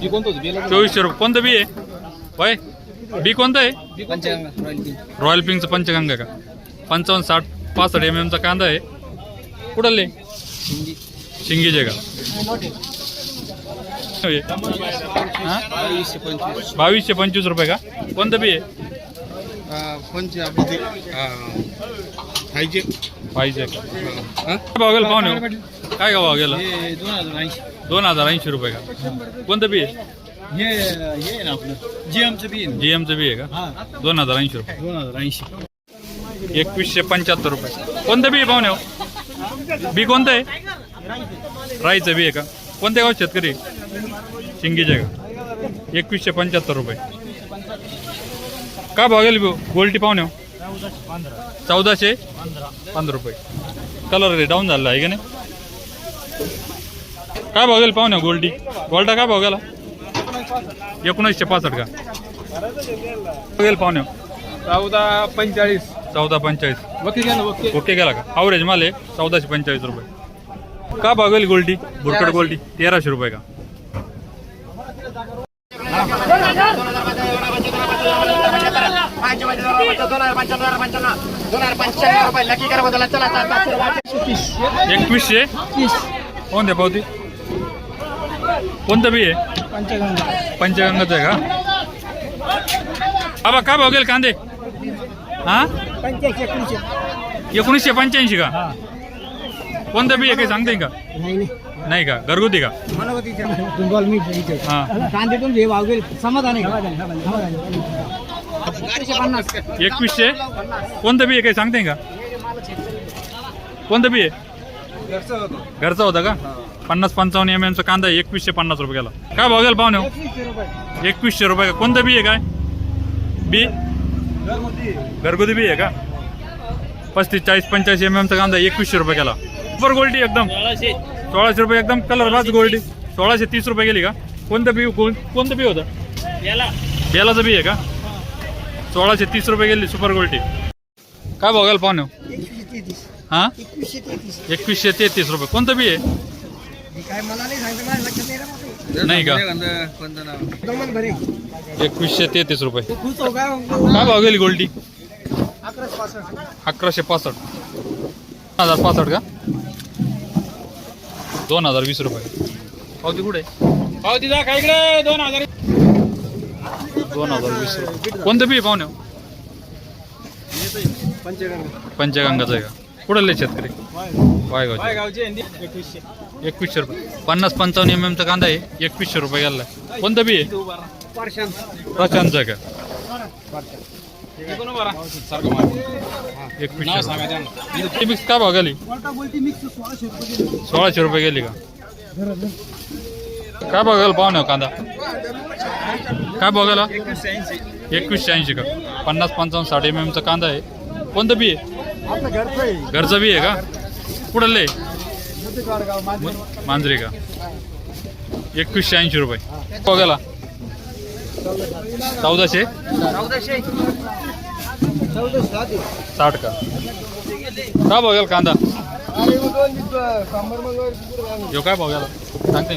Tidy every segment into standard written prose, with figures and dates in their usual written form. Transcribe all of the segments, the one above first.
2400 रुपये. कोणतं बी आहे वय बी कोणतं आहे? रॉयल पिंकचं पंचगंगा का? 55, 60, 65 mm चा कांदा आहे. कुठले शिंगीचे का? 2225 रुपये का? कोणतं बी आहे? पाहिजे का? काय भाव गेला पाहुणे? काय भाव गेला? 2080 रुपये का? कोणतं बी आहे? जीएमचं बी आहे का? 2080 रुपये. 2175 रुपये. कोणतं बी आहे पाहुणे? बी कोणतं आहे? राईचं बी आहे का? कोणत्या गाव शेतकरी? शिंगीचे का? 2175 रुपये. काय भाव गेली गोल्टी पाहुणे? 1415 रुपये. कलर डाऊन झाला आहे का नाही? काय भाव गेला पाहुणे गोल्टी? गोल्टा काय भाव गेला? 1965 का? गेल पाहुणे? 1445. 1445 ओके गेला का? ॲव्हरेज माल आहे 1445 रुपये. का भाव गेली गोल्टी? बुरकट गोल्टी 1300 रुपये का? एकवीसशे कोण द्या पावती? कोणतं बी आहे? पंचगंगाचं आहे का? बाबा काय भाव गेले कांदे? हा 1985 का? कोणतं बी आहे काही सांगते का? नाही का? घरगुती का? कांदे तुमचे भाव गेले समाधान आहे. 2100. कोणतं बी आहे काही सांगते का? कोणतं बी आहे? घरचा होता का? 50-55 mm चा कांदा 2150 रुपये गेला. काय भाव गेला पाहुणे? 2100 रुपये का? कोणतं बी आहे काय? बी घरगुती बी आहे का? 35-40-85 mm चा कांदा 2100 रुपये गेला. सुपर गोल्डी एकदम 1600 रुपये एकदम कलर बाज गोल्डी. 1630 रुपये गेली का? कोणतं बी होतं? बेलाचं बी आहे का? 1630 रुपये गेली सुपर गोल्डी. काय भाव गेला पाहुणे? हा 2133 रुपये. कोणतं बी आहे? नाही का? 2133 रुपये. काय भाव गेली गोल्डी? 1165. 1065 का? 2020 रुपये. पावती कुठे? पावती जा काय इकडे 2000. 2020 रुपये. कोणतं बी आहे पाहुणे? पंचगंगाचं आहे का? कुठले शेतकरी? वायगावचे. 2100 रुपये. 50-55 mm चा कांदा आहे 2100 रुपये गेला. कोणतं बी आहे? प्रशांतचं का? 2100. मिक्स काय भाव गेली? 1600 रुपये गेली का? काय भाव गेला पाहुणे कांदा? काय भाव गेला? 2180 का? 50-55-60 mm चा कांदा आहे. कोणतं बी आहे? घरचं बी आहे का? कुठले? मांजरी का? 2180 रुपये. भाव गेला? 1460 का? काय भाव गेला कांदा? यो काय भाव गेला सांगते?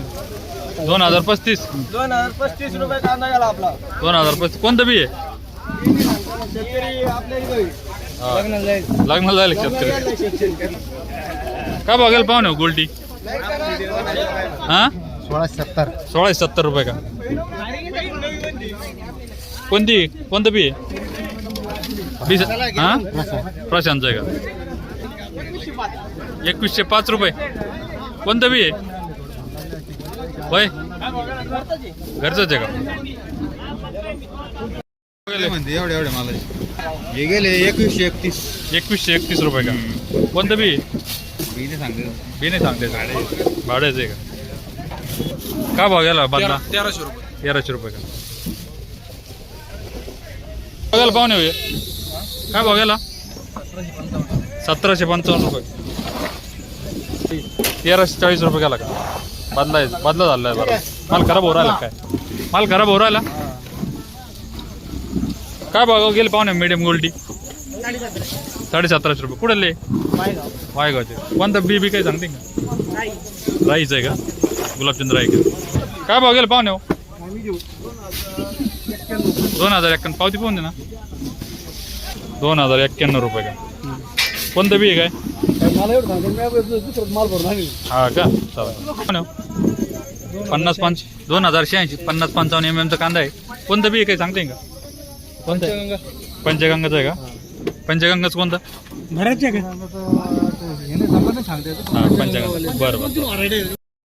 2035. 2035 रुपये कांदा गेला आपला. 2035. कोणतं बी आहे? लग्नाला जायला शेतकरी. काय भाव गेला पाहुणे गोल्टी? हा 1670 रुपये का? कोणतं बी आहे? हा प्रशांतचं आहे का? 2105 रुपये. कोणतं बी आहे? होय घरचंच आहे का? एवढे मला हे गेले 2131 रुपये का? कोणतं बी? बी नाही सांगते भाड्याचं आहे का? काय भाव गेला बदला? 1300 रुपये का? बघायला पाहुणे होय. काय भाव गेला? 1755 रुपये. 1340 रुपये गेला का? बदला झालाय बरं. माल खराब हो राहिला काय? माल खराब हो राहिला. काय भाव गेले पाहुणे मीडियम गोल्डी? 1750 रुपये. कुठले? वायगावचे. कोणतं बी काही सांगते का? राईच आहे का? गुलाबचंद राई का? काय भाव गेले पाहुणे? 2091 पावती पाहून दे ना. 2091 रुपये का. कोणतं बी आहे काय? मला एवढं सांगतो दुसरं माल भरून आणेल. हा का चालेल. 50 2086 50-55 mm चा कांदा आहे. कोणतं बी आहे काय सांगते का? कोणतं आहे? पंचगंगाचं आहे का? पंचगंगाच कोणतं? भरायचे का? सांगते हा पंचगंगा. बरं बरं.